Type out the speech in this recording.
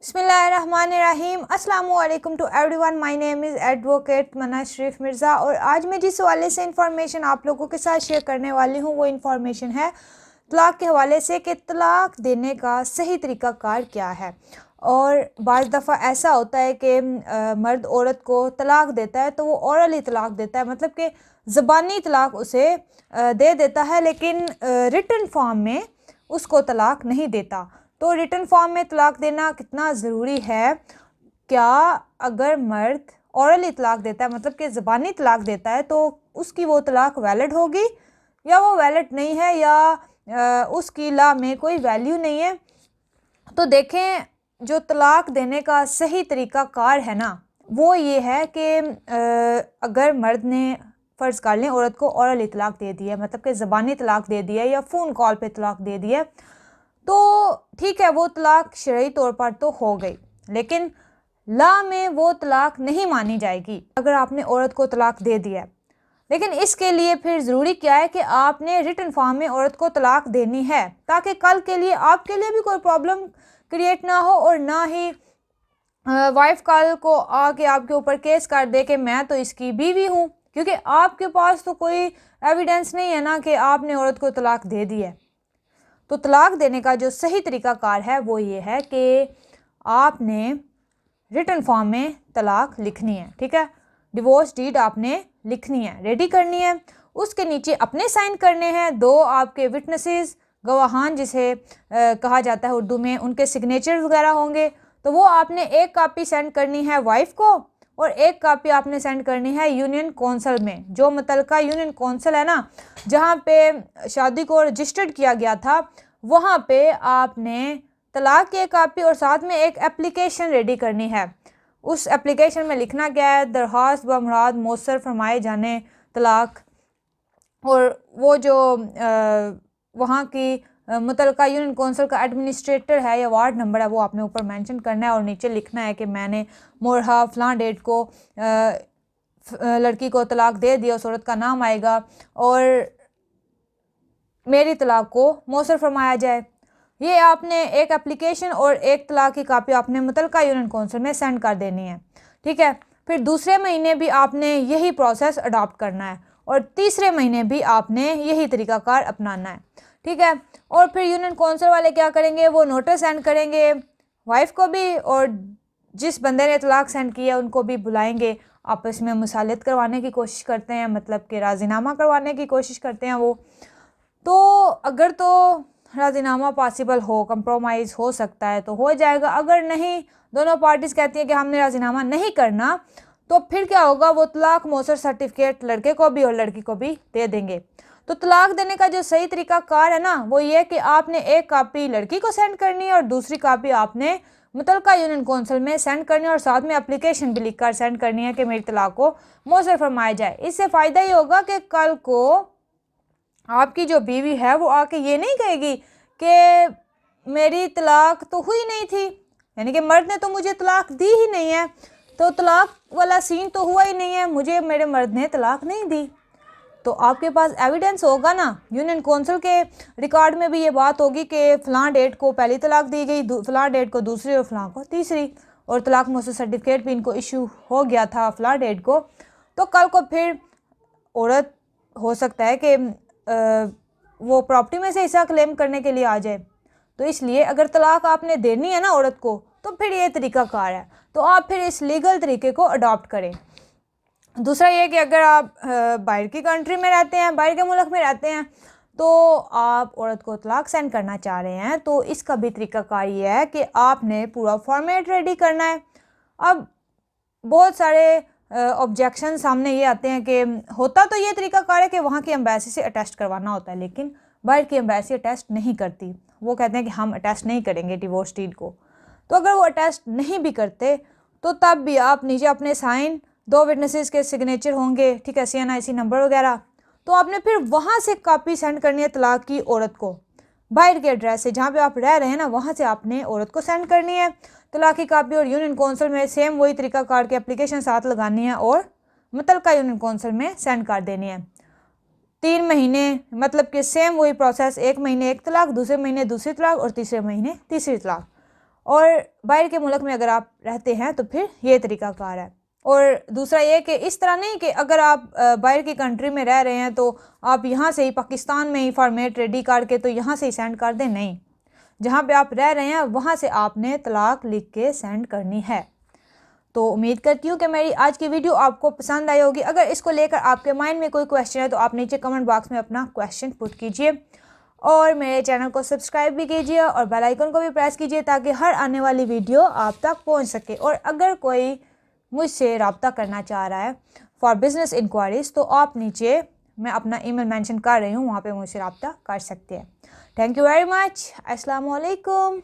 बिस्मिल्लाहिर्रहमानिर्रहीम। अस्सलामुअलैकुम to everyone. My name is advocate Mana Sharif Mirza और आज मैं जिस हवाले से इंफॉर्मेशन आप लोगों के साथ शेयर करने वाली हूँ वो इंफॉर्मेशन है तलाक़ के हवाले से कि तलाक़ देने का सही तरीक़ाकार क्या है। और बाज़ दफ़ा ऐसा होता है कि मर्द औरत को तलाक़ देता है तो वो ओरली तलाक़ देता है, मतलब कि ज़बानी तलाक़ उसे दे देता है, लेकिन रिटन फॉर्म में उसको तलाक़ नहीं देता। तो रिटन फॉर्म में तलाक़ देना कितना ज़रूरी है? क्या अगर मर्द ओरली तलाक़ देता है, मतलब कि ज़बानी तलाक़ देता है, तो उसकी वो तलाक़ वैलिड होगी या वो वैलिड नहीं है, या उसकी लॉ में कोई वैल्यू नहीं है? तो देखें, जो तलाक़ देने का सही तरीक़ाकार है ना, वो ये है कि अगर मर्द ने फ़र्ज़ कर लें औरत को ओरली तलाक़ दे दी है, मतलब कि ज़बानी तलाक़ दे दी है या फ़ोन कॉल पे तलाक़ दे दी है, तो ठीक है, वो तलाक़ शरई तौर पर तो हो गई, लेकिन लॉ में वो तलाक़ नहीं मानी जाएगी अगर आपने औरत को तलाक़ दे दिया है। लेकिन इसके लिए फिर ज़रूरी क्या है कि आपने रिटन फॉर्म में औरत को तलाक़ देनी है, ताकि कल के लिए आपके लिए भी कोई प्रॉब्लम क्रिएट ना हो और ना ही वाइफ कल को आके आपके ऊपर केस कर दे कि मैं तो इसकी बीवी हूँ, क्योंकि आपके पास तो कोई एविडेंस नहीं है ना कि आपने औरत को तलाक़ दे दी है। तो तलाक़ देने का जो सही तरीक़ाकार है वो ये है कि आपने रिटन फॉर्म में तलाक़ लिखनी है, ठीक है। डिवोर्स डीड आपने लिखनी है, रेडी करनी है, उसके नीचे अपने साइन करने हैं, दो आपके विटनेसेस, गवाहान जिसे कहा जाता है उर्दू में, उनके सिग्नेचर वगैरह होंगे। तो वो आपने एक कॉपी सेंड करनी है वाइफ को और एक कॉपी आपने सेंड करनी है यूनियन कौंसल में, जो मुतलका यूनियन कौंसल है ना, जहाँ पे शादी को रजिस्टर्ड किया गया था, वहाँ पे आपने तलाक़ की एक कॉपी और साथ में एक एप्लीकेशन रेडी करनी है। उस एप्लीकेशन में लिखना क्या है? दरख्वास्त बमुराद मौसर फरमाए जाने तलाक़। और वो जो वहाँ की मुतलका यूनियन कौंसिल का एडमिनिस्ट्रेटर है या वार्ड नंबर है वो आपने ऊपर मेंशन करना है और नीचे लिखना है कि मैंने मोरहा फ़लाँ डेट को लड़की को तलाक़ दे दिया, उस औरत का नाम आएगा, और मेरी तलाक़ को मौसर फरमाया जाए। ये आपने एक एप्लीकेशन और एक तलाक़ की कापी आपने मुतलका यूनियन कौंसिल में सेंड कर देनी है, ठीक है। फिर दूसरे महीने भी आपने यही प्रोसेस अडॉप्ट करना है और तीसरे महीने भी आपने यही तरीक़ाकार अपनाना है, ठीक है। और फिर यूनियन कौंसिल वाले क्या करेंगे? वो नोटिस सेंड करेंगे वाइफ को भी, और जिस बंदे ने तलाक़ सेंड किया उनको भी बुलाएंगे, आपस में मुसालत करवाने की कोशिश करते हैं, मतलब कि राज़ीनामा करवाने की कोशिश करते हैं वो। तो अगर तो राज़ीनामा पॉसिबल हो, कंप्रोमाइज़ हो सकता है तो हो जाएगा, अगर नहीं, दोनों पार्टीज़ कहती हैं कि हमने राज़ीनामा नहीं करना, तो फिर क्या होगा? वो तलाक़ मौसर सर्टिफिकेट लड़के को भी और लड़की को भी दे देंगे। तो तलाक़ देने का जो सही तरीक़ाकार है ना, वो ये कि आपने एक कॉपी लड़की को सेंड करनी है और दूसरी कॉपी आपने मुतलका यूनियन कौंसिल में सेंड करनी है और साथ में एप्लीकेशन भी लिखकर सेंड करनी है कि मेरी तलाक़ को मौसर फरमाया जाए। इससे फ़ायदा ये होगा कि कल को आपकी जो बीवी है वो आके ये नहीं कहेगी कि मेरी तलाक़ तो हुई नहीं थी, यानी कि मर्द ने तो मुझे तलाक़ दी ही नहीं है, तो तलाक़ वाला सीन तो हुआ ही नहीं है, मुझे मेरे मर्द ने तलाक़ नहीं दी। तो आपके पास एविडेंस होगा ना, यूनियन कौंसिल के रिकॉर्ड में भी ये बात होगी कि फ़लाँ डेट को पहली तलाक़ दी गई, फ़लाँ डेट को दूसरी और फ़लाँ को तीसरी, और तलाक़ मौसर सर्टिफिकेट भी इनको इशू हो गया था फ़लाँ डेट को। तो कल को फिर औरत हो सकता है कि वो प्रॉपर्टी में से हिस्सा क्लेम करने के लिए आ जाए। तो इसलिए अगर तलाक़ आपने देनी है ना औरत को, तो फिर ये तरीक़ाकार है, तो आप फिर इस लीगल तरीके को अडॉप्ट करें। दूसरा ये कि अगर आप बाहर की कंट्री में रहते हैं, बाहर के मुल्क में रहते हैं, तो आप औरत को तलाक़ सेंड करना चाह रहे हैं, तो इसका भी तरीक़ाकार ये है कि आपने पूरा फॉर्मेट रेडी करना है। अब बहुत सारे ऑब्जेक्शन सामने ये आते हैं कि होता तो ये तरीक़ाकार है कि वहाँ की एम्बेसी से अटेस्ट करवाना होता है, लेकिन बाहर की एम्बेसी अटेस्ट नहीं करती। वो कहते हैं कि हम अटेस्ट नहीं करेंगे डिवोर्स डीड को। तो अगर वो अटेस्ट नहीं भी करते तो तब भी आप नीचे अपने साइन, दो विटनेसेस के सिग्नेचर होंगे, ठीक है, CNIC नंबर वगैरह, तो आपने फिर वहाँ से कॉपी सेंड करनी है तलाक़ की औरत को, बाहर के एड्रेस से जहाँ पे आप रह रहे हैं ना, वहाँ से आपने औरत को सेंड करनी है तलाक़ की कॉपी, और यूनियन कौंसिल में सेम वही तरीक़ाकार की एप्लीकेशन साथ लगानी है और मुतलका यूनियन कौंसिल में सेंड कर देनी है। 3 महीने, मतलब कि सेम वही प्रोसेस, 1 महीने एक तलाक़, दूसरे महीने दूसरी तलाक़ और तीसरे महीने तीसरी तलाक़। और बाहर के मुल्क में अगर आप रहते हैं तो फिर ये तरीक़ाकार है। और दूसरा ये कि इस तरह नहीं कि अगर आप बाहर की कंट्री में रह रहे हैं तो आप यहाँ से ही पाकिस्तान में ही फॉर्मेट रेडी करके तो यहाँ से ही सेंड कर दें, नहीं, जहाँ पे आप रह रहे हैं वहाँ से आपने तलाक लिख के सेंड करनी है। तो उम्मीद करती हूँ कि मेरी आज की वीडियो आपको पसंद आई होगी। अगर इसको लेकर आपके माइंड में कोई क्वेश्चन है तो आप नीचे कमेंट बॉक्स में अपना क्वेश्चन पुट कीजिए और मेरे चैनल को सब्सक्राइब भी कीजिए और बेल आइकन को भी प्रेस कीजिए ताकि हर आने वाली वीडियो आप तक पहुँच सके। और अगर कोई मुझसे रब्ता करना चाह रहा है फॉर बिज़नेस इंक्वायरीज़ तो आप नीचे मैं अपना ईमेल मेंशन कर रही हूँ, वहाँ पे मुझसे रब्ता कर सकते हैं। Thank you very much. अस्सलाम वालेकुम।